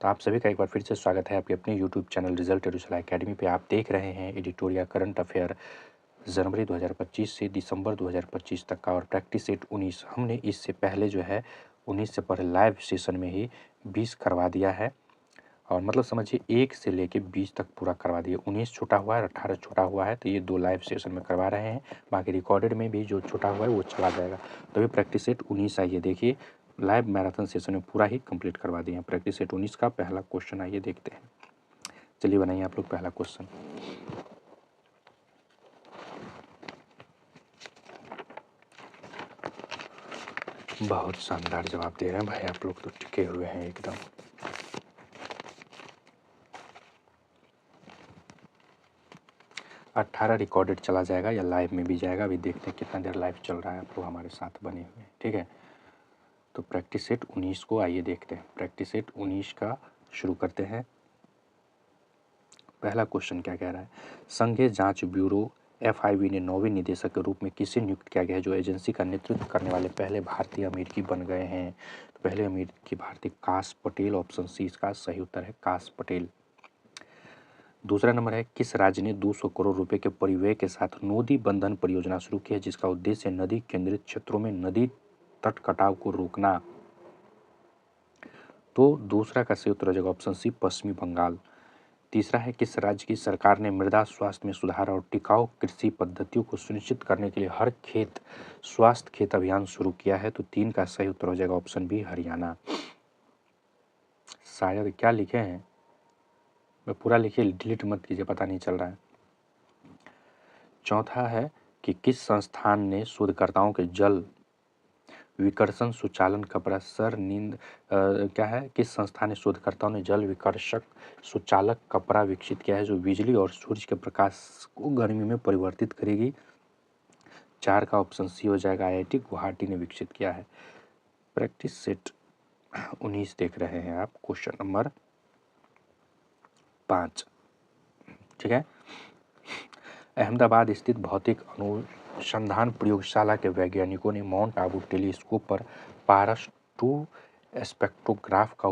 तो आप सभी का एक बार फिर से स्वागत है आपके अपने यूट्यूब चैनल रिजल्ट एडुसला एकेडमी पे। आप देख रहे हैं एडिटोरियल करंट अफेयर जनवरी 2025 से दिसंबर 2025 तक का और प्रैक्टिस सेट 19। हमने इससे पहले जो है 19 से पहले लाइव सेशन में ही 20 करवा दिया है और मतलब समझिए 1 से लेके 20 तक पूरा करवा दिया। 19 छूटा हुआ है और 18 छूटा हुआ है, तो ये 2 लाइव सेशन में करवा रहे हैं। बाकी रिकॉर्डेड में भी जो छूटा हुआ है वो चला जाएगा। तो अभी प्रैक्टिस सेट 19 आइए देखिए, लाइव मैराथन सेशन में पूरा ही कंप्लीट करवा दिए हैं। प्रैक्टिस सेट 19 का पहला क्वेश्चन आइए देखते हैं। चलिए बनाइए आप लोग पहला क्वेश्चन। बहुत शानदार जवाब दे रहे हैं भाई आप लोग, तो टिके हुए हैं एकदम। अट्ठारह रिकॉर्डेड चला जाएगा या लाइव में भी जाएगा, अभी देखते हैं कितना देर लाइव चल रहा है। आप लोग हमारे साथ बने हुए हैं, ठीक है। तो प्रैक्टिस सेट 19 को आइए देखते हैं। प्रैक्टिस सेट 19 का शुरू करते हैं। पहला क्वेश्चन क्या कह रहा है, संघीय जांच ब्यूरो FIB ने 9वें निदेशक के रूप में किसे नियुक्त किया गया है, जो एजेंसी का नेतृत्व करने वाले पहले भारतीय अमेरिकी बन गए हैं। तो पहले अमेरिकी भारतीय काश पटेल, ऑप्शन सी इसका सही उत्तर है, काश पटेल। दूसरा नंबर है, किस राज्य ने 200 करोड़ रुपए के परिव्यय के साथ नोदी बंधन परियोजना शुरू की है, जिसका उद्देश्य नदी केंद्रित क्षेत्रों में नदी तट कटाव को रोकना। तो दूसरा का सही उत्तर हो जाएगा ऑप्शन सी, पश्चिमी बंगाल। तीसरा है, किस राज्य की सरकार ने मृदा स्वास्थ्य में सुधार और टिकाऊ कृषि पद्धतियों को सुनिश्चित करने के लिए हर खेत स्वास्थ्य खेत अभियान शुरू किया है। तो 3 का सही उत्तर हो जाएगा ऑप्शन बी, हरियाणा। शायद क्या लिखे हैं, मैं पूरा लिखिए, डिलीट मत कीजिए, पता नहीं चल रहा है। चौथा है कि किस संस्थान ने शोधकर्ताओं के जल विकर्षण सुचालन कपड़ा सर नींद क्या है, किस संस्थान ने शोधकर्ताओं ने जल विकर्षक सुचालक कपड़ा विकसित किया है, जो बिजली और सूर्य के प्रकाश को गर्मी में परिवर्तित करेगी। 4 का ऑप्शन सी हो जाएगा, IIT गुवाहाटी ने विकसित किया है। प्रैक्टिस सेट 19 देख रहे हैं आप, क्वेश्चन नंबर 5, ठीक है। अहमदाबाद स्थित भौतिक अनुसंधान प्रयोगशाला के वैज्ञानिकों ने माउंट आबू टेलीस्कोप पर पारस 2 स्पेक्ट्रोग्राफ का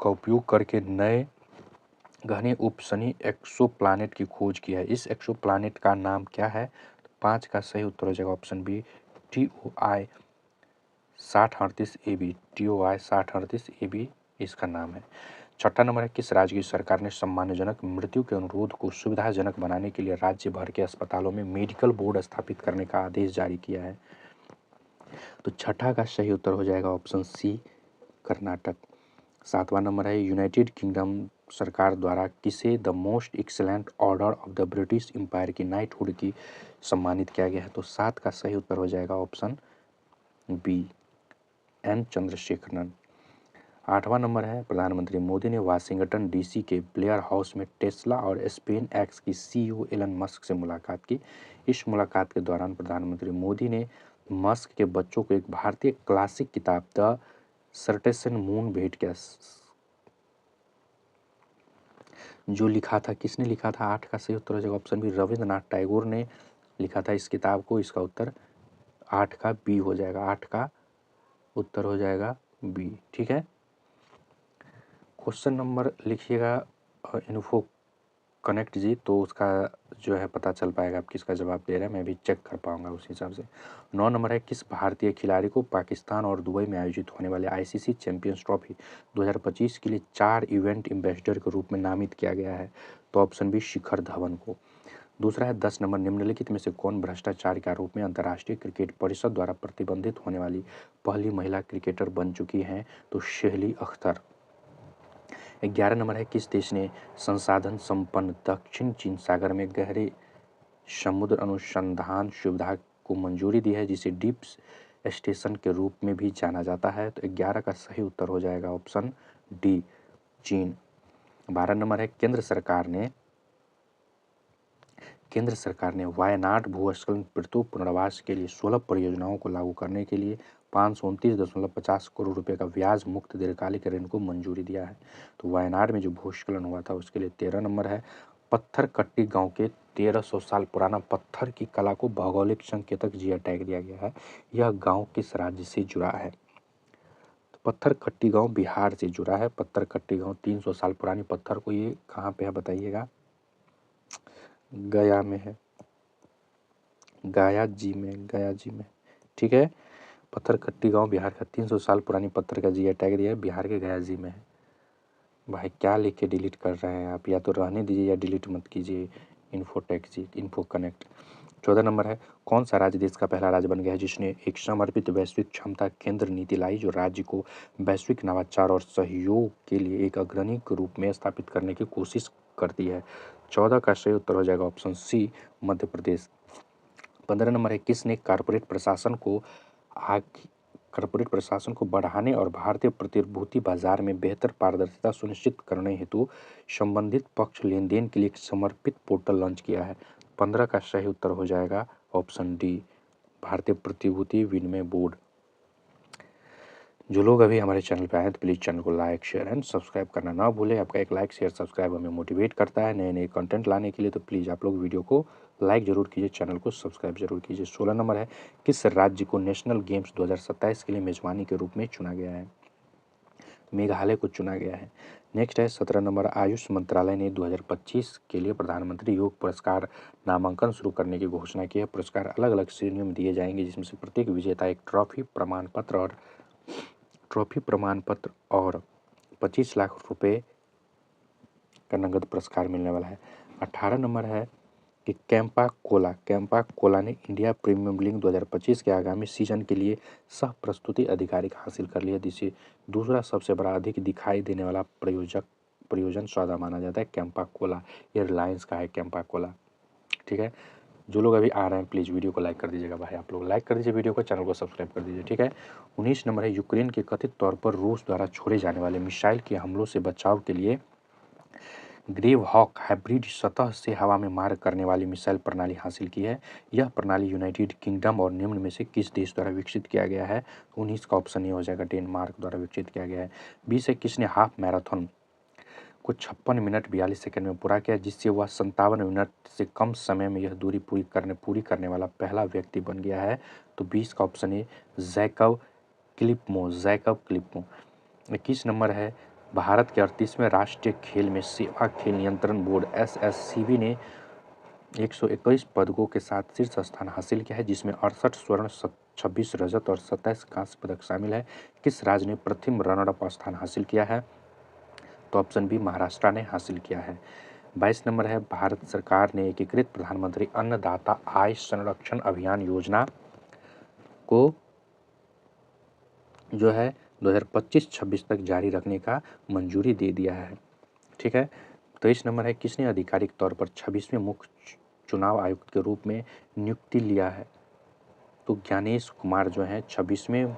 उपयोग करके नए घने उपशनी एक्सोप्लैनेट की खोज की है। इस एक्सोप्लैनेट का नाम क्या है। 5 का सही उत्तर हो जाएगा option B, TOI 6038 AB। TOI 6038 AB इसका नाम है। छठा नंबर है, किस राज्य की सरकार ने सम्मानजनक मृत्यु के अनुरोध को सुविधाजनक बनाने के लिए राज्य भर के अस्पतालों में मेडिकल बोर्ड स्थापित करने का आदेश जारी किया है। तो छठा का सही उत्तर हो जाएगा ऑप्शन सी, कर्नाटक। 7वां नंबर है, यूनाइटेड किंगडम सरकार द्वारा किसे the Most Excellent Order of the British Empire की नाइटहुड की सम्मानित किया गया है। तो 7 का सही उत्तर हो जाएगा ऑप्शन बी, N चंद्रशेखरन। 8वां नंबर है, प्रधानमंत्री मोदी ने वाशिंगटन DC के ब्लेयर हाउस में टेस्ला और स्पेन एक्स की CEO एलन मस्क से मुलाकात की। इस मुलाकात के दौरान प्रधानमंत्री मोदी ने मस्क के बच्चों को एक भारतीय क्लासिक किताब द सर्टेशन मून भेंट किया। जो लिखा था, किसने लिखा था। 8 का सही उत्तर हो जाएगा ऑप्शन बी, रविंद्रनाथ टैगोर ने लिखा था इस किताब को। इसका उत्तर 8 का बी हो जाएगा, 8 का उत्तर हो जाएगा बी, ठीक है। क्वेश्चन नंबर लिखिएगा इन्फो कनेक्ट जी, तो उसका जो है पता चल पाएगा आप किसका जवाब दे रहे हैं, मैं भी चेक कर पाऊंगा उस हिसाब से। 9 नंबर है, किस भारतीय खिलाड़ी को पाकिस्तान और दुबई में आयोजित होने वाले ICC चैंपियंस ट्रॉफी 2025 के लिए 4 इवेंट एम्बेसडर के रूप में नामित किया गया है। तो ऑप्शन बी, शिखर धवन को। दूसरा है 10 नंबर, निम्नलिखित में से कौन भ्रष्टाचार के आरोप में अंतर्राष्ट्रीय क्रिकेट परिषद द्वारा प्रतिबंधित होने वाली पहली महिला क्रिकेटर बन चुकी हैं। तो शेहली अख्तर। 11 नंबर है, किस देश ने संसाधन संपन्न दक्षिण चीन सागर में गहरे समुद्र अनुसंधान सुविधा को मंजूरी दी है, जिसे डीप स्टेशन के रूप में भी जाना जाता है। तो 11 का सही उत्तर हो जाएगा ऑप्शन डी, चीन। 12 नंबर है, केंद्र सरकार ने वायनाड भूस्खलन पीड़ितों पुनर्वास के लिए 16 परियोजनाओं को लागू करने के लिए 529.50 करोड़ रुपए का ब्याज मुक्त दीर्घकालिक ऋण को मंजूरी दिया है। तो वायनाड में जो भूस्खलन हुआ था उसके लिए 13 नंबर है, पत्थर कट्टी गांव के 1300 साल पुराना पत्थर की कला को भौगोलिक संकेतक GI टैग दिया गया है। यह गांव किस राज्य से जुड़ा है। तो पत्थरकट्टी गांव बिहार से जुड़ा है। पत्थरकट्टी गांव 300 साल पुरानी पत्थर को, ये कहाँ पे है बताइएगा? गया में है, गया जी में। ठीक है, पत्थरकट्टी गांव बिहार का 300 साल पुरानी पत्थर का जीआई टैग दिया है, बिहार के गया जी में है। भाई क्या लिख के डिलीट कर रहे हैं आप? या तो रहने दीजिए या डिलीट मत कीजिए। इन्फोटेक जी, इन्फो कनेक्ट। 14 नंबर है, कौन सा राज्य देश का पहला राज्य बन गया है जिसने एक समर्पित वैश्विक क्षमता केंद्र नीति लाई, जो राज्य को वैश्विक नवाचार और सहयोग के लिए एक अग्रणी के रूप में स्थापित करने की कोशिश करती है? 14 का सही उत्तर हो जाएगा ऑप्शन सी, मध्य प्रदेश। 15 नंबर है, किसने कॉरपोरेट प्रशासन को बढ़ाने और भारतीय प्रतिभूति बाजार में बेहतर पारदर्शिता सुनिश्चित करने हेतु संबंधित पक्ष लेनदेन के लिए एक समर्पित पोर्टल लॉन्च किया है? 15 का सही उत्तर हो जाएगा ऑप्शन डी, भारतीय प्रतिभूति विनिमय बोर्ड। जो लोग अभी हमारे चैनल पे आए हैं तो प्लीज़ चैनल को लाइक शेयर एंड सब्सक्राइब करना ना भूलें। आपका एक लाइक शेयर सब्सक्राइब हमें मोटिवेट करता है नए नए कंटेंट लाने के लिए, तो प्लीज़ आप लोग वीडियो को लाइक जरूर कीजिए, चैनल को सब्सक्राइब जरूर कीजिए। 16 नंबर है, किस राज्य को नेशनल गेम्स 2027 के लिए मेजबानी के रूप में चुना गया है? मेघालय को चुना गया है। नेक्स्ट है 17 नंबर, आयुष मंत्रालय ने 2025 के लिए प्रधानमंत्री योग पुरस्कार नामांकन शुरू करने की घोषणा की है। पुरस्कार अलग अलग श्रेणियों में दिए जाएंगे, जिसमें से प्रत्येक विजेता एक ट्रॉफी प्रमाण पत्र और 25 लाख रुपए का नगद पुरस्कार मिलने वाला है। 18 नंबर है कि कैंपा कोला ने इंडिया प्रीमियर लीग 2025 के आगामी सीजन के लिए सह प्रस्तुति आधिकारिक हासिल कर लिया, जिसे दूसरा सबसे बड़ा अधिक दिखाई देने वाला प्रयोजन सौदा माना जाता है। कैंपा कोला, ये रिलायंस का है कैंपा कोला। ठीक है, जो लोग अभी आ रहे हैं प्लीज़ वीडियो को लाइक कर दीजिएगा भाई, आप लोग लाइक कर दीजिए वीडियो को, चैनल को सब्सक्राइब कर दीजिए। ठीक है, 19 नंबर है, यूक्रेन के कथित तौर पर रूस द्वारा छोड़े जाने वाले मिसाइल के हमलों से बचाव के लिए ग्रेव हॉक हाइब्रिड सतह से हवा में मार करने वाली मिसाइल प्रणाली हासिल की है। यह प्रणाली यूनाइटेड किंगडम और निम्न में से किस देश द्वारा विकसित किया गया है? 19 का ऑप्शन ये हो जाएगा, डेनमार्क द्वारा विकसित किया गया है। 20 है, किसने हाफ मैराथन को 56 मिनट 42 सेकंड में पूरा किया, जिससे वह 57 मिनट से कम समय में यह दूरी पूरी करने वाला पहला व्यक्ति बन गया है? तो 20 का ऑप्शन है जैकब क्लिपमो। 21 नंबर है, भारत के 38वें राष्ट्रीय खेल में सेवा खेल नियंत्रण बोर्ड SSCB ने 121 पदकों के साथ शीर्ष स्थान हासिल किया है, जिसमें 68 स्वर्ण 26 रजत और 27 कांस्य पदक शामिल है। किस राज्य ने प्रथम रनर-अप स्थान हासिल किया है? तो ऑप्शन बी, महाराष्ट्र ने हासिल किया है। 22 नंबर है, भारत सरकार ने एकीकृत प्रधानमंत्री अन्नदाता आय संरक्षण अभियान योजना को जो है 2025-26 तक जारी रखने का मंजूरी दे दिया है। ठीक है, 23 नंबर है, किसने आधिकारिक तौर पर 26वें मुख्य चुनाव आयुक्त के रूप में नियुक्ति लिया है? तो ज्ञानेश कुमार जो है 26वें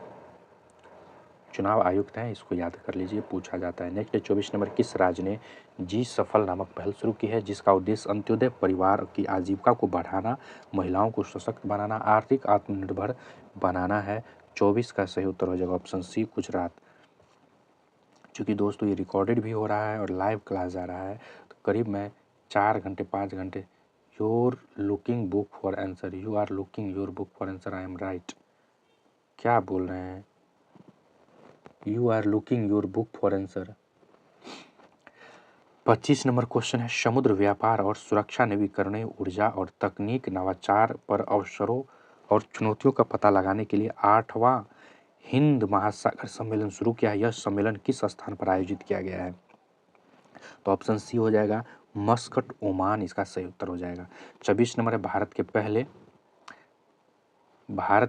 चुनाव आयुक्त हैं, इसको याद कर लीजिए, पूछा जाता है। नेक्स्ट है 24 नंबर, किस राज्य ने जी सफल नामक पहल शुरू की है, जिसका उद्देश्य अंत्योदय परिवार की आजीविका को बढ़ाना, महिलाओं को सशक्त बनाना, आर्थिक आत्मनिर्भर बनाना है? 24 का सही उत्तर हो जाएगा ऑप्शन सी, गुजरात। चूँकि दोस्तों ये रिकॉर्डेड भी हो रहा है और लाइव क्लास जा रहा है, तो करीब मैं 4 घंटे 5 घंटे your looking book for answer, you are looking your book for answer, I am right. क्या बोल रहे हैं? You are looking your book for answer. 25 number question है, समुद्र व्यापार और सुरक्षा, नवीकरणीय ऊर्जा और तकनीक नवाचार पर अवसरों और चुनौतियों का पता लगाने के लिए 8वां हिंद महासागर सम्मेलन शुरू किया है। यह सम्मेलन किस स्थान पर आयोजित किया गया है? तो ऑप्शन सी हो जाएगा, मस्कट, ओमान, इसका सही उत्तर हो जाएगा। 26 नंबर है, भारत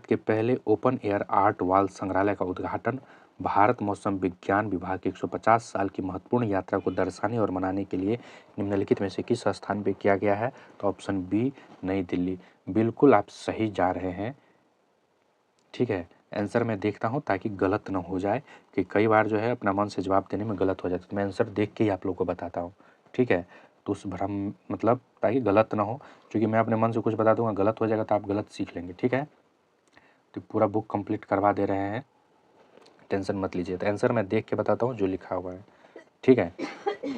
के पहले ओपन एयर आर्ट वॉल संग्रहालय का उद्घाटन भारत मौसम विज्ञान विभाग की 150 साल की महत्वपूर्ण यात्रा को दर्शाने और मनाने के लिए निम्नलिखित में से किस स्थान पे किया गया है? तो ऑप्शन बी, नई दिल्ली। बिल्कुल आप सही जा रहे हैं। ठीक है, आंसर मैं देखता हूं ताकि गलत ना हो जाए, कि कई बार जो है अपना मन से जवाब देने में गलत हो जाता है, तो मैं आंसर देख के ही आप लोग को बताता हूँ। ठीक है, तो उस भ्रम मतलब ताकि गलत ना हो, क्योंकि मैं अपने मन से कुछ बता दूंगा, गलत हो जाएगा तो आप गलत सीख लेंगे। ठीक है, तो पूरा बुक कंप्लीट करवा दे रहे हैं, टेंशन मत लीजिए। तो आंसर मैं देख के बताता हूँ जो लिखा हुआ है, ठीक है,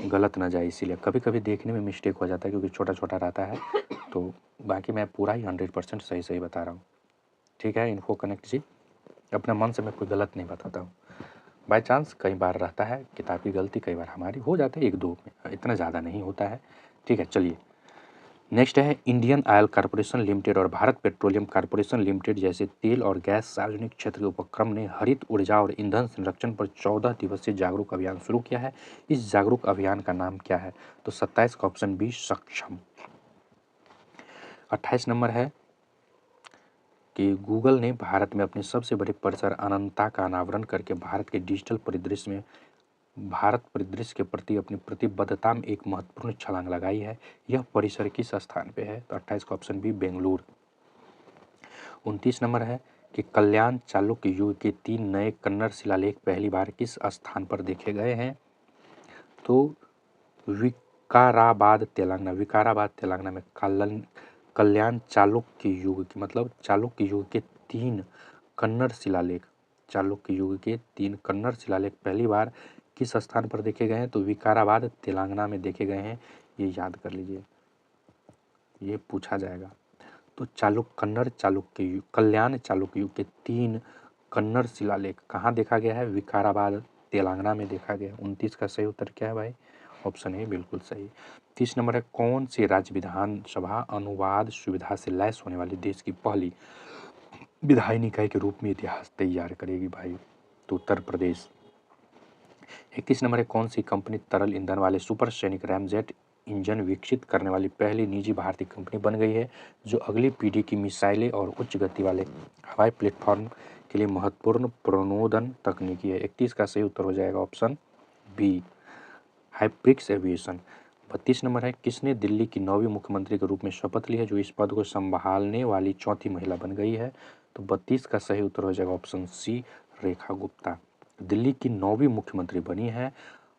गलत ना जाए, इसीलिए कभी कभी देखने में मिस्टेक हो जाता है क्योंकि छोटा छोटा रहता है, तो बाकी मैं पूरा ही 100% सही सही बता रहा हूँ। ठीक है, इन्फो कनेक्ट जी, अपने मन से मैं कोई गलत नहीं बताता हूँ। बाय चांस कई बार रहता है, किताब की गलती कई बार हमारी हो जाती है, 1-2 में, इतना ज़्यादा नहीं होता है। ठीक है, चलिए नेक्स्ट है इंडियन ऑयल कॉर्पोरेशन लिमिटेड और भारत पेट्रोलियम कॉर्पोरेशन लिमिटेड जैसे तेल और गैस सार्वजनिक क्षेत्र के उपक्रम ने हरित ऊर्जा और ईंधन संरक्षण पर 14 दिवसीय जागरूक अभियान शुरू किया है। इस जागरूक अभियान का नाम क्या है? तो 27 का ऑप्शन बी सक्षम। 28 नंबर है कि गूगल ने भारत में अपने सबसे बड़े परिसर अनंता का अनावरण करके भारत के डिजिटल परिदृश्य के प्रति अपनी प्रतिबद्धता में एक महत्वपूर्ण छलांग लगाई है। यह परिसर किस स्थान पे है? तो 28 का ऑप्शन बी बेंगलुरु। 29 नंबर है कि कल्याण चालुक्य युग के 3 नए कन्नड़ शिलालेख पहली बार किस स्थान पर देखे गए हैं? तो विकाराबाद तेलंगाना में कल्याण चालुक्य युग की मतलब चालुक्य युग के 3 कन्नड़ शिलालेख पहली बार किस स्थान पर देखे गए हैं? तो विकाराबाद तेलंगाना में देखे गए हैं। ये याद कर लीजिए, ये पूछा जाएगा। तो कल्याण चालुक्य युग के 3 कन्नड़ शिलालेख कहाँ देखा गया है? विकाराबाद तेलंगाना में देखा गया है। 29 का सही उत्तर क्या है भाई? ऑप्शन ए बिल्कुल सही। 30 नंबर है कौन सी राज्य विधानसभा अनुवाद सुविधा से लैस होने वाली देश की पहली विधायी निकाय के रूप में इतिहास तैयार करेगी भाई? तो उत्तर प्रदेश। 31 नंबर है कौन सी कंपनी तरल ईंधन वाले सुपरसोनिक रैमजेट इंजन विकसित करने वाली पहली निजी भारतीय कंपनी बन गई है, जो अगली पीढ़ी की मिसाइलें और उच्च गति वाले हवाई प्लेटफॉर्म के लिए महत्वपूर्ण प्रणोदन तकनीकी है? 31 का सही उत्तर हो जाएगा ऑप्शन बी हाइब्रिक्स एविएशन। 32 नंबर है किसने दिल्ली की 9वीं मुख्यमंत्री के रूप में शपथ ली है, जो इस पद को संभालने वाली चौथी महिला बन गई है? तो 32 का सही उत्तर हो जाएगा ऑप्शन सी रेखा गुप्ता। दिल्ली की 9वीं मुख्यमंत्री बनी है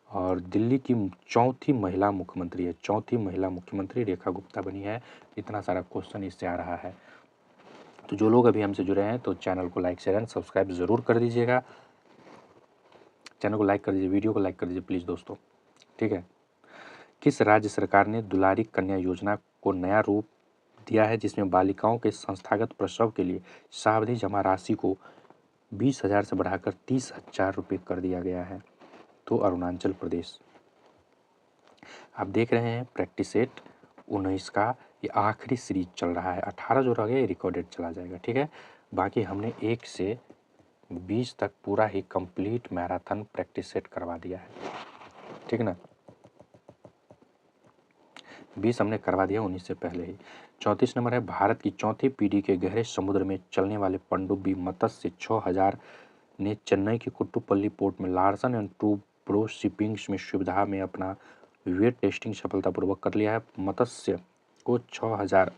और दिल्ली की चौथी महिला मुख्यमंत्री रेखा गुप्ता बनी है। इतना सारा क्वेश्चन इससे आ रहा है। तो जो लोग अभी हमसे जुड़े हैं तो चैनल को लाइक शेयर एंड सब्सक्राइब जरूर कर दीजिएगा। चैनल को लाइक कर दीजिए, वीडियो को लाइक कर दीजिए प्लीज़ दोस्तों। ठीक है। किस राज्य सरकार ने दुलारी कन्या योजना को नया रूप दिया है, जिसमें बालिकाओं के संस्थागत प्रसव के लिए सावधि जमा राशि को 20,000 से बढ़ाकर 30,000 रुपये कर दिया गया है? तो अरुणाचल प्रदेश। आप देख रहे हैं प्रैक्टिस सेट 19 का ये आखिरी सीरीज चल रहा है। 18 जो रह गया ये रिकॉर्डेड चला जाएगा। ठीक है, बाकी हमने 1 से 20 तक पूरा ही कंप्लीट मैराथन प्रैक्टिस सेट करवा दिया है। ठीक ना, 20 हमने करवा दिया 19 से पहले ही। 34 नंबर है भारत की चौथी पीढ़ी के गहरे समुद्र में चलने वाले पनडुब्बी मत्स्य 6000 ने चेन्नई के कुट्टुपल्ली पोर्ट में लार्सन एंड टूब्रो शिपिंग में सुविधा में अपना वेट टेस्टिंग सफलतापूर्वक कर लिया है। मत्स्य को 6000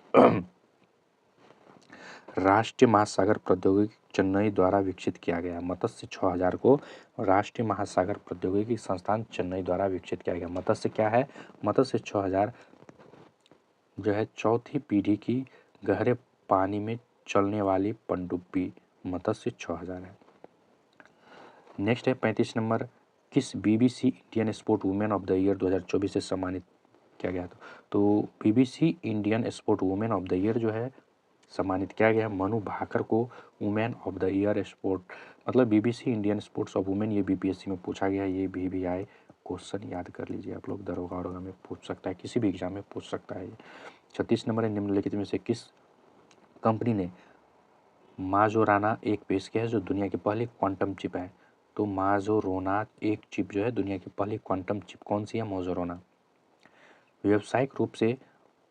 राष्ट्रीय महासागर प्रौद्योगिकी चेन्नई द्वारा विकसित किया गया। मत्स्य 6000 को राष्ट्रीय महासागर प्रौद्योगिकी संस्थान चेन्नई द्वारा विकसित किया गया। मत्स्य क्या है? मत्स्य 6000 जो है चौथी पीढ़ी की गहरे पानी में चलने वाली पनडुब्बी मत्स्य 6000 है। नेक्स्ट है 35 नंबर किस BBC Indian sport women of the year 2024 से सम्मानित किया गया था? तो BBC Indian sport women of the year जो है सम्मानित किया गया मनु भाकर को women of the year sport, मतलब BBC Indian sports of women, ये बीपीएससी में पूछा गया। ये भी आए क्वेश्चन याद कर लीजिए आप लोग, दरोगा वरोगा में पूछ सकता है, किसी भी एग्जाम में पूछ सकता है। 36 नंबर है निम्नलिखित में से किस कंपनी ने माजोराना एक पेश किया है, जो दुनिया की पहली क्वांटम चिप है? तो माजोरोना एक चिप जो है दुनिया की पहली क्वांटम चिप कौन सी है? माजोरोना। व्यावसायिक रूप से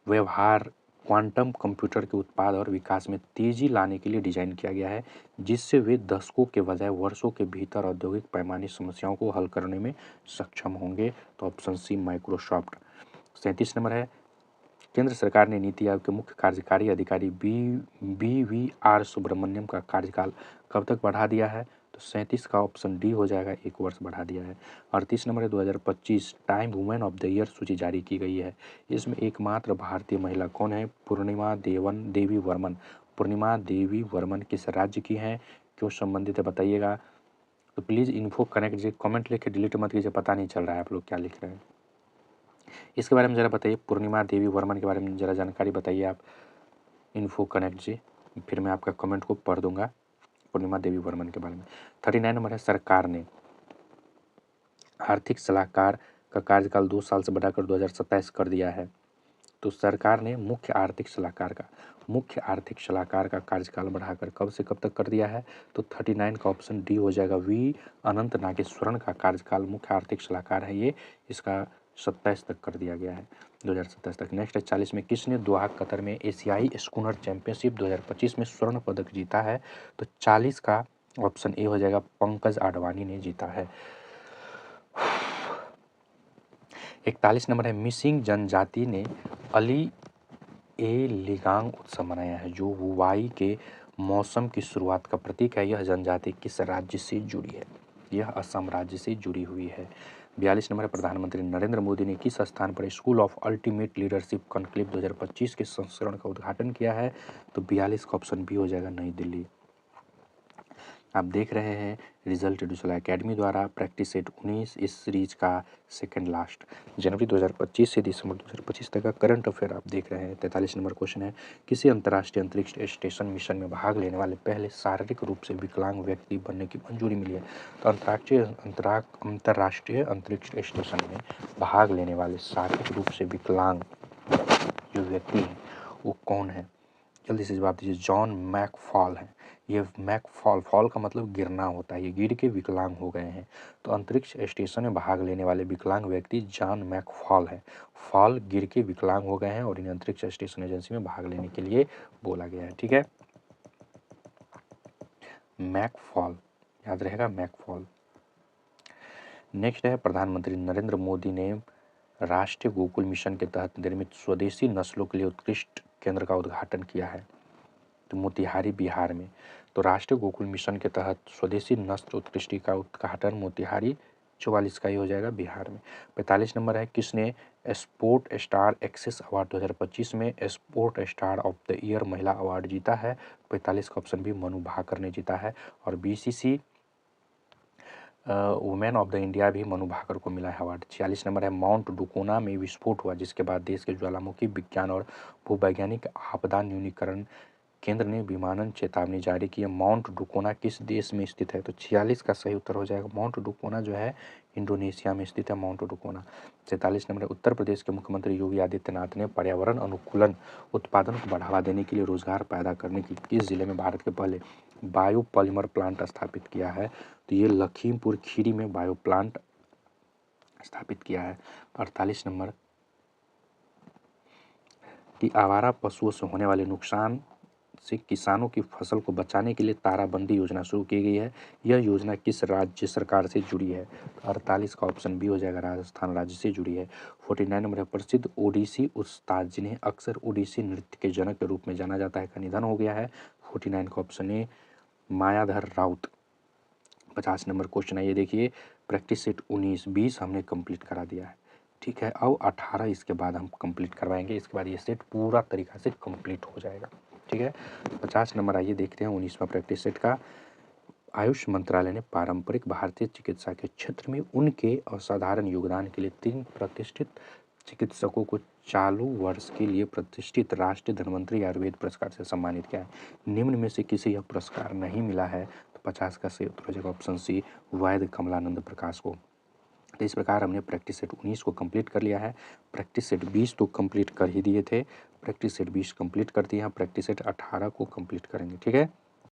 व्यवहार क्वांटम कंप्यूटर के उत्पाद और विकास में तेजी लाने के लिए डिजाइन किया गया है, जिससे वे दशकों के बजाय वर्षों के भीतर औद्योगिक पैमाने समस्याओं को हल करने में सक्षम होंगे। तो ऑप्शन सी माइक्रोसॉफ्ट। 37 नंबर है केंद्र सरकार ने नीति आयोग के मुख्य कार्यकारी अधिकारी BVR सुब्रमण्यम का कार्यकाल कब तक बढ़ा दिया है? तो 37 का ऑप्शन डी हो जाएगा, 1 वर्ष बढ़ा दिया है। 38 नंबर है 2025 time women of the year सूची जारी की गई है। इसमें एकमात्र भारतीय महिला कौन है? पूर्णिमा देवी वर्मन। पूर्णिमा देवी वर्मन किस राज्य की हैं? क्यों संबंधित है बताइएगा। तो please info connect ji, comment लिखे डिलीट मत कीजिए, पता नहीं चल रहा है आप लोग क्या लिख रहे हैं। इसके बारे में ज़रा बताइए, पूर्णिमा देवी वर्मन के बारे में ज़रा जानकारी बताइए आप इन्फो कनेक्ट जी, फिर मैं आपका कमेंट को पढ़ दूंगा पूर्णिमा देवी वर्मन के बारे में। 39 नंबर है सरकार ने आर्थिक सलाहकार का कार्यकाल 2 साल से बढ़ाकर 2027 कर दिया है। तो सरकार ने मुख्य आर्थिक सलाहकार का कार्यकाल बढ़ाकर कब से कब तक कर दिया है? तो 39 का ऑप्शन डी हो जाएगा। वी अनंत नागेश्वरन का कार्यकाल मुख्य आर्थिक सलाहकार है ये, इसका 27 तक कर दिया गया है, 2027 तक। नेक्स्ट है 40 में किसने दोहा कतर में एशियाई स्कूनर चैंपियनशिप 2025 में स्वर्ण पदक जीता है? तो 40 का ऑप्शन ए हो जाएगा, पंकज आडवाणी ने जीता है। 41 नंबर है मिसिंग जनजाति ने अली ए लिगांग उत्सव मनाया है जो बुवाई के मौसम की शुरुआत का प्रतीक है। यह जनजाति किस राज्य से जुड़ी है? यह असम राज्य से जुड़ी हुई है। 42 नंबर है प्रधानमंत्री नरेंद्र मोदी ने किस स्थान पर school of ultimate leadership conclave 2025 के संस्करण का उद्घाटन किया है? तो 42 का ऑप्शन बी हो जाएगा, नई दिल्ली। आप देख रहे हैं रिजल्ट एडुसला एकेडमी द्वारा प्रैक्टिस सेट 19 इस सीरीज का सेकंड लास्ट जनवरी 2025 से दिसंबर 2025 तक का करंट अफेयर आप देख रहे हैं। 43 नंबर क्वेश्चन है किसी अंतर्राष्ट्रीय अंतरिक्ष स्टेशन मिशन में भाग लेने वाले पहले शारीरिक रूप से विकलांग व्यक्ति बनने की मंजूरी मिली है? तो अंतर्राष्ट्रीय अंतरिक्ष स्टेशन में भाग लेने वाले शारीरिक रूप से विकलांग जो व्यक्ति हैं वो कौन है? जल्दी से जवाब दीजिए। जॉन मैकफॉल है। ये फॉल का मतलब गिरना होता है, ये गिर के विकलांग हो गए हैं। तो अंतरिक्ष स्टेशन में भाग लेने वाले विकलांग व्यक्ति जॉन मैकफॉल है। फॉल गिर के विकलांग हो गए हैं और इन्हें अंतरिक्ष स्टेशन एजेंसी में भाग लेने के लिए बोला गया है। ठीक है, मैकफॉल याद रहेगा, मैकफॉल। नेक्स्ट है प्रधानमंत्री नरेंद्र मोदी ने राष्ट्रीय गोकुल मिशन के तहत निर्मित स्वदेशी नस्लों के लिए उत्कृष्ट केंद्र का उद्घाटन किया है तो मोतिहारी बिहार में। तो राष्ट्रीय गोकुल मिशन के तहत स्वदेशी नस्ल उत्कृष्टि का उद्घाटन मोतिहारी 44 का ही हो जाएगा, बिहार में। 45 नंबर है किसने स्पोर्ट स्टार एक्सेस अवार्ड 2025 में sport star of the year महिला अवार्ड जीता है? 45 का ऑप्शन भी मनु भाकर ने जीता है। और BCC women of the India भी मनु भाकर को मिला है अवार्ड। 46 नंबर है माउंट डुकोना में विस्फोट हुआ जिसके बाद देश के ज्वालामुखी विज्ञान और भूवैज्ञानिक आपदा न्यूनीकरण केंद्र ने विमानन चेतावनी जारी की है। माउंट डुकोना किस देश में स्थित है? तो 46 का सही उत्तर हो जाएगा, माउंट डुकोना जो है इंडोनेशिया में स्थित है माउंट डुकोना। 43 नंबर उत्तर प्रदेश के मुख्यमंत्री योगी आदित्यनाथ ने पर्यावरण अनुकूलन उत्पादन को बढ़ावा देने के लिए रोजगार पैदा करने की किस जिले में भारत के पहले बायो पॉलीमर प्लांट स्थापित किया है? तो ये लखीमपुर खीरी में बायो प्लांट स्थापित किया है। 48 नंबर कि आवारा पशुओं से होने वाले नुकसान से किसानों की फसल को बचाने के लिए ताराबंदी योजना शुरू की गई है। यह योजना किस राज्य सरकार से जुड़ी है? 48 का ऑप्शन बी हो जाएगा, राजस्थान राज्य से जुड़ी है। 49 नंबर है प्रसिद्ध ओडिसी उस्ताद जिन्हें अक्सर ओडिसी नृत्य के जनक के रूप में जाना जाता है का निधन हो गया है। 49 का option A Mayadhar Raut. 50 number question है ये देखिए प्रैक्टिस सेट 19-20 हमने कंप्लीट करा दिया है। ठीक है, अब 18 इसके बाद हम कंप्लीट करवाएंगे, इसके बाद ये सेट पूरा तरीका से कंप्लीट हो जाएगा। ठीक है, 50 नंबर आइए देखते हैं 19वां प्रैक्टिस सेट का। आयुष मंत्रालय ने पारंपरिक भारतीय चिकित्सा के क्षेत्र में उनके असाधारण योगदान के लिए 3 प्रतिष्ठित चिकित्सकों को चालू वर्ष के लिए प्रतिष्ठित राष्ट्रीय धन्वंतरी आयुर्वेद पुरस्कार से सम्मानित किया है। निम्न में से किसे यह पुरस्कार नहीं मिला है? तो 50 का सही उत्तर हो जाएगा ऑप्शन सी वैद्य कमलानंद प्रकाश को। तो इस प्रकार हमने प्रैक्टिस सेट 19 को कंप्लीट कर लिया है। प्रैक्टिस सेट 20 तो कंप्लीट कर ही दिए थे, प्रैक्टिस सेट 20 कंप्लीट कर दिए हैं, प्रैक्टिस सेट 18 को कंप्लीट करेंगे। ठीक है।